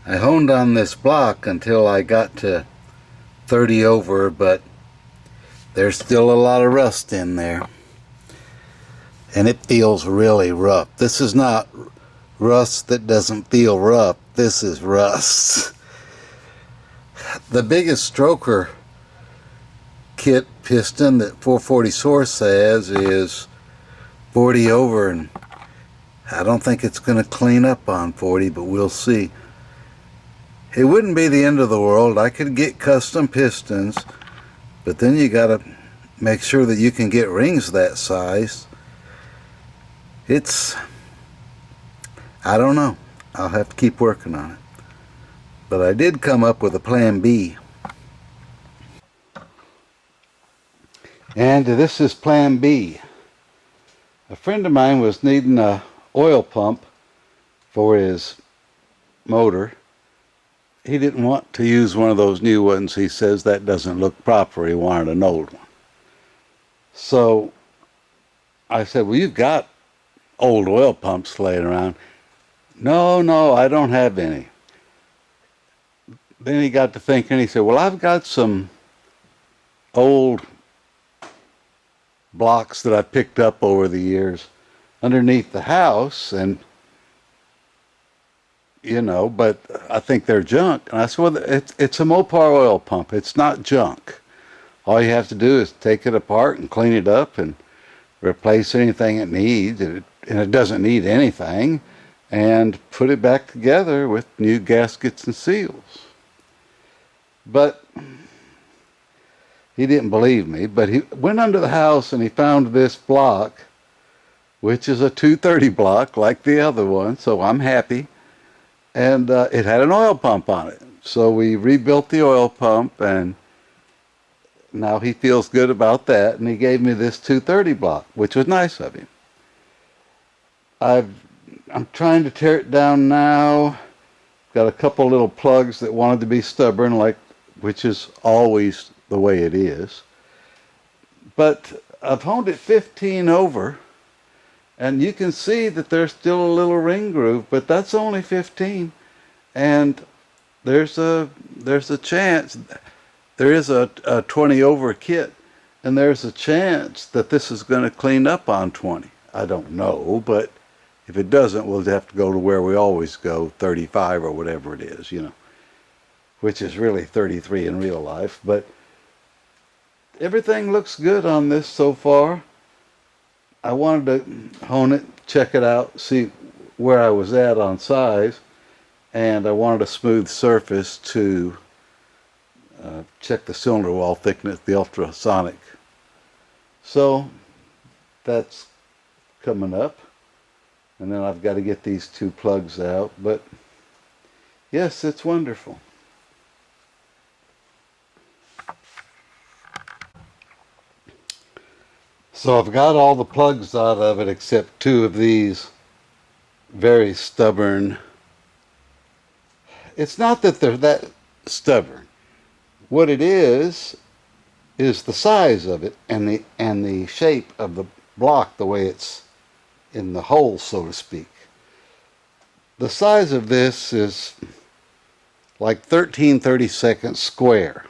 I honed on this block until I got to 30 over, but there's still a lot of rust in there. And it feels really rough. This is not rust that doesn't feel rough. This is rust. The biggest stroker kit piston that 440 Source has is 40 over, and I don't think it's going to clean up on 40, but we'll see. It wouldn't be the end of the world. I could get custom pistons, but then you got to make sure that you can get rings that size. I don't know. I'll have to keep working on it. But I did come up with a plan B. And this is plan B. A friend of mine was needing a oil pump for his motor. He didn't want to use one of those new ones. He says that doesn't look proper. He wanted an old one. So I said, well, you've got old oil pumps laying around. No, I don't have any. Then he got to thinking, he said, well, I've got some old blocks that I picked up over the years underneath the house, and but I think they're junk. And I said, well, it's a Mopar oil pump. It's not junk. All you have to do is take it apart and clean it up and replace anything it needs, and it doesn't need anything, and put it back together with new gaskets and seals. But he didn't believe me, but he went under the house and he found this block, which is a 230 block like the other one, so I'm happy. And it had an oil pump on it. So we rebuilt the oil pump, and now he feels good about that, and he gave me this 230 block, which was nice of him. I'm trying to tear it down now. Got a couple little plugs that wanted to be stubborn, which is always the way it is. But I've honed it 15 over, and you can see that there's still a little ring groove, but that's only 15. And there's a chance, there is a 20 over kit, and there's a chance that this is going to clean up on 20. I don't know, but if it doesn't, we'll have to go to where we always go, 35 or whatever it is, which is really 33 in real life. But everything looks good on this so far. I wanted to hone it, check it out, see where I was at on size, and I wanted a smooth surface to check the cylinder wall thickness, the ultrasonic. So that's coming up, and then I've got to get these two plugs out. But yes, it's wonderful. So I've got all the plugs out of it except two of these very stubborn. It's not that they're that stubborn. What it is the size of it and the shape of the block, the way it's in the hole, so to speak. The size of this is like 13/32 square.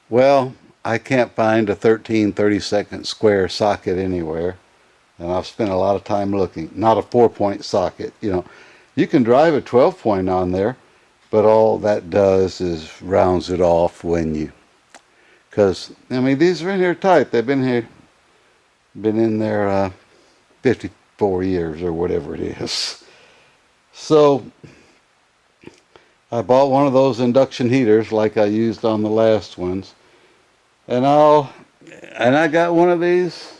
Well, I can't find a 13/32 square socket anywhere, and I've spent a lot of time looking. Not a 4-point socket. You can drive a 12-point on there, but all that does is rounds it off because these are in here tight. They've been in there 54 years or whatever it is. So I bought one of those induction heaters like I used on the last ones. And I got one of these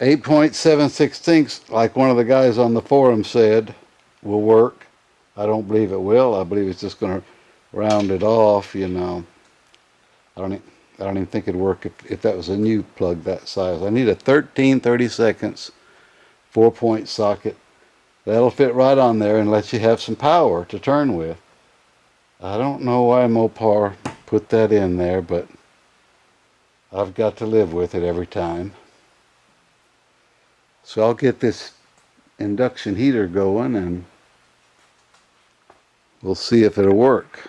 8.7/16, like one of the guys on the forum said, will work. I don't believe it will. I believe it's just going to round it off, I don't even think it'd work if that was a new plug that size. I need a 13/32 4-point socket. That'll fit right on there and let you have some power to turn with. I don't know why Mopar put that in there, but I've got to live with it every time. So I'll get this induction heater going, and we'll see if it'll work.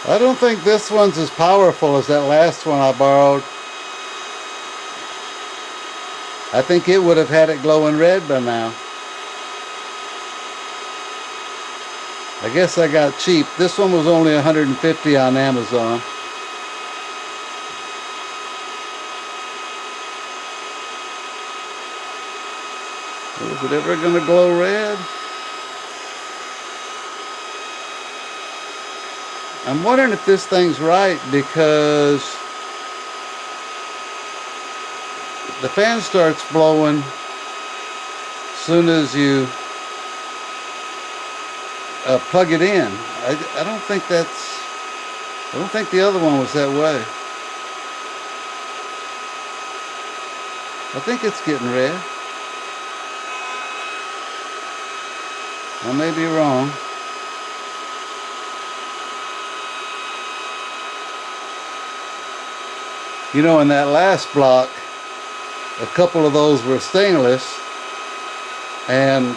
I don't think this one's as powerful as that last one I borrowed. I think it would have had it glowing red by now. I guess I got cheap. This one was only $150 on Amazon. Is it ever going to glow red? I'm wondering if this thing's right, because the fan starts blowing as soon as you plug it in. I don't think that's, I don't think the other one was that way. I think it's getting red. I may be wrong. You know, in that last block, a couple of those were stainless, and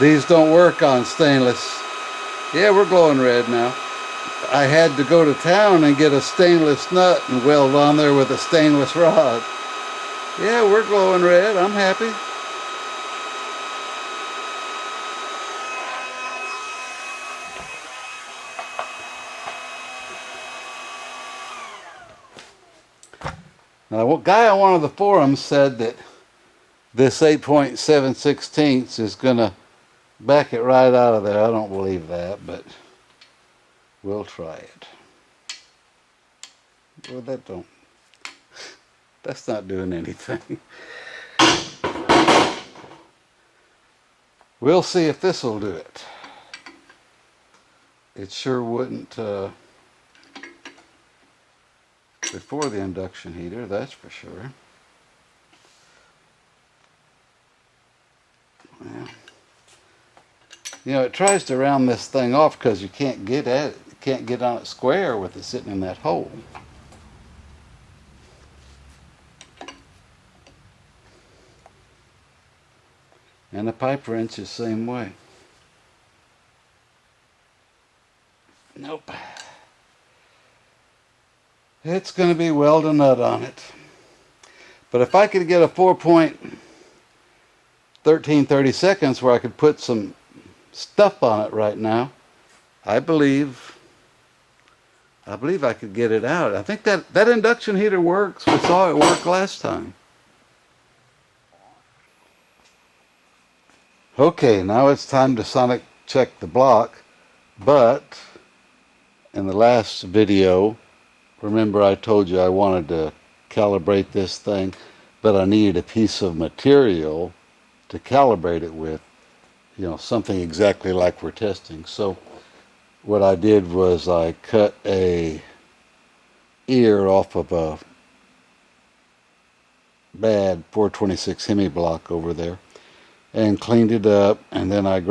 these don't work on stainless. Yeah, we're glowing red now. I had to go to town and get a stainless nut and weld on there with a stainless rod. Yeah, we're glowing red. I'm happy. Now, a guy on one of the forums said that this 8.7/16 is going to back it right out of there. I don't believe that, but we'll try it. Well, that's not doing anything. We'll see if this will do it. It sure wouldn't before the induction heater, that's for sure. Well, you know, it tries to round this thing off because you can't get at it. You can't get on it square with it sitting in that hole. And the pipe wrench is the same way. Nope. It's going to be weld a nut on it. But if I could get a 4.1330 where I could put some stuff on it right now, I believe I could get it out. I think that induction heater works. We saw it work last time. Okay, now it's time to sonic check the block. But in the last video, remember I told you I wanted to calibrate this thing, but I needed a piece of material to calibrate it with, you know, something exactly like we're testing. So what I did was I cut a ear off of a bad 426 Hemi block over there and cleaned it up, and then I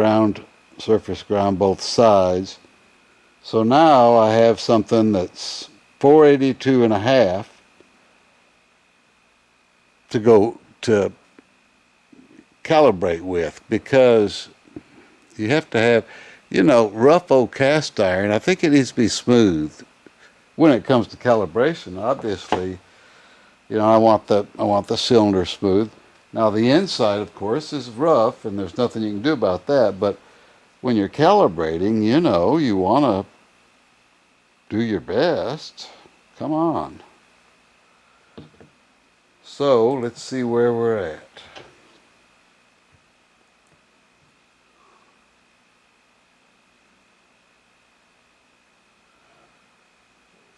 surface ground both sides. So now I have something that's 482.5 to go to calibrate with, because you have to have, you know, rough old cast iron. I think it needs to be smooth when it comes to calibration. Obviously, you know, I want the cylinder smooth. Now the inside, of course, is rough, and there's nothing you can do about that. But when you're calibrating, you know, you want to do your best. Come on. So let's see where we're at.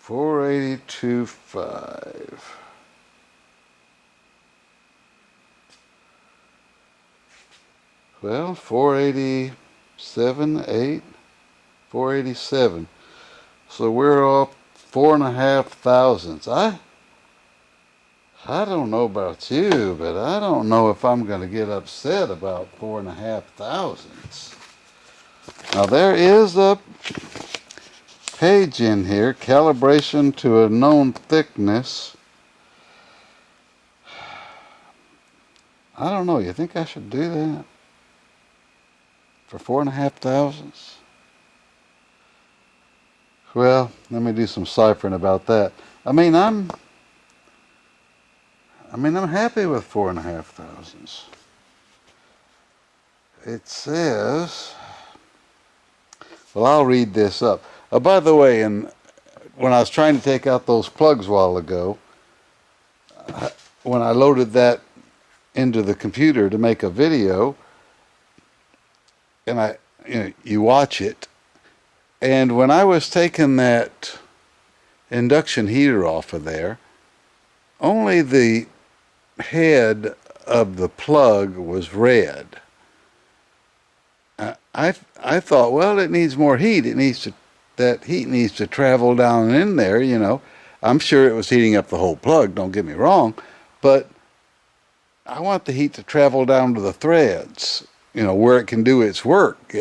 $482.5. Well, 487.8, 487. So we're off 4.5 thousandths. I don't know about you, but I don't know if I'm going to get upset about 4.5 thousandths. Now there is a page in here, calibration to a known thickness. I don't know. You think I should do that for 4.5 thousandths? Well, let me do some ciphering about that. I'm happy with 4.5 thousandths. It says, well, I'll read this up. By the way, when I was trying to take out those plugs a while ago, when I loaded that into the computer to make a video, and you watch it, and when I was taking that induction heater off of there, only the head of the plug was red. I thought, well, it needs more heat. That heat needs to travel down in there, I'm sure it was heating up the whole plug, don't get me wrong, but I want the heat to travel down to the threads, where it can do its work.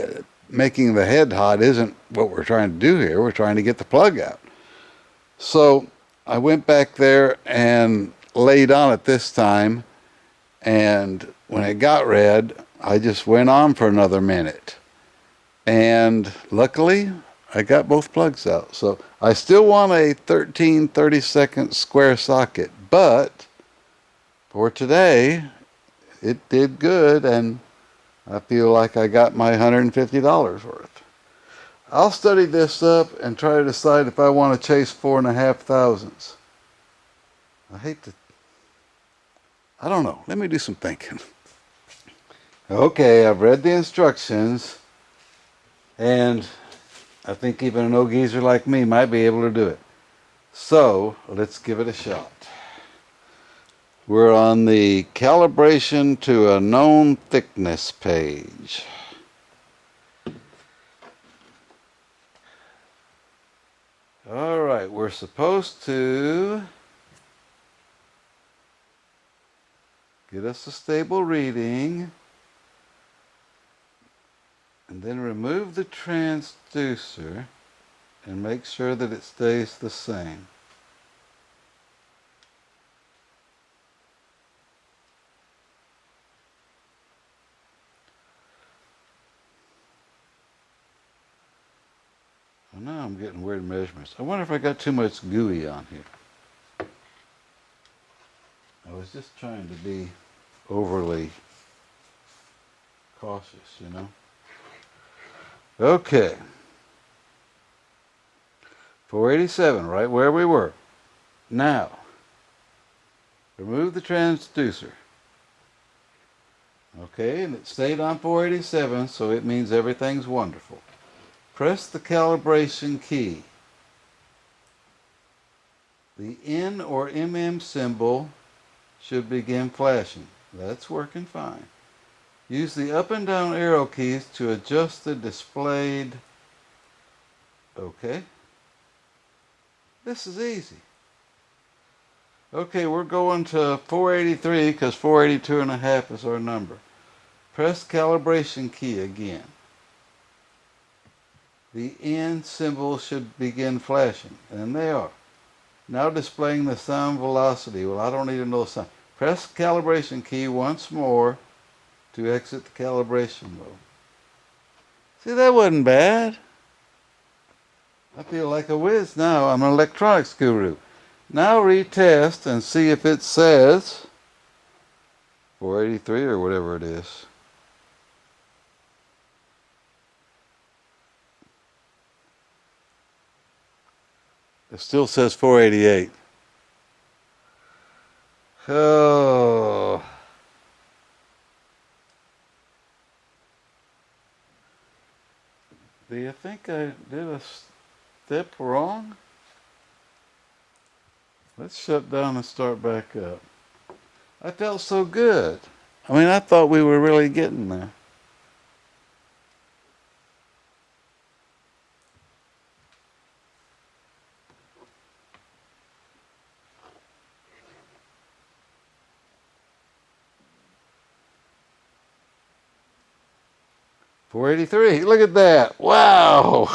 Making the head hot isn't what we're trying to do here. We're trying to get the plug out. So I went back there and laid on it this time, and when it got red, I just went on for another minute. And luckily, I got both plugs out. So I still want a 13 32nd square socket, but for today, it did good, and I feel like I got my $150 worth. I'll study this up and try to decide if I want to chase 4.5 thousandths. I don't know. Let me do some thinking. Okay, I've read the instructions, and I think even an old geezer like me might be able to do it. So, let's give it a shot. We're on the calibration to a known thickness page. All right, we're supposed to get us a stable reading, and then remove the transducer and make sure that it stays the same. Well, now I'm getting weird measurements. I wonder if I got too much gooey on here. I was just trying to be overly cautious, Okay. 487, right where we were. Now, remove the transducer. Okay, and it stayed on 487, so it means everything's wonderful. Press the calibration key. The N or MM symbol should begin flashing. That's working fine. Use the up and down arrow keys to adjust the displayed. Okay. This is easy. Okay, we're going to 483 because 482.5 is our number. Press calibration key again. The N symbol should begin flashing, and they are. Now displaying the sound velocity. Well, I don't need to know the sound. Press calibration key once more to exit the calibration mode. See, that wasn't bad. I feel like a whiz now. I'm an electronics guru. Now retest and see if it says 483 or whatever it is. It still says 488. Oh. Do you think I did a step wrong? Let's shut down and start back up. I felt so good. I thought we were really getting there. 483. Look at that. Wow.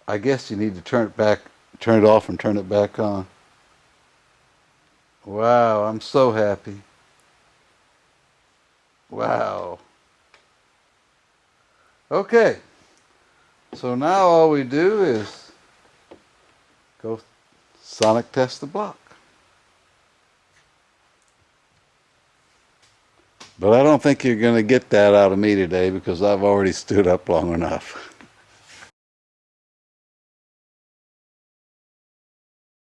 I guess you need to turn it off and turn it back on. Wow, I'm so happy. Wow. Okay. So now all we do is go sonic test the block. But I don't think you're going to get that out of me today because I've already stood up long enough.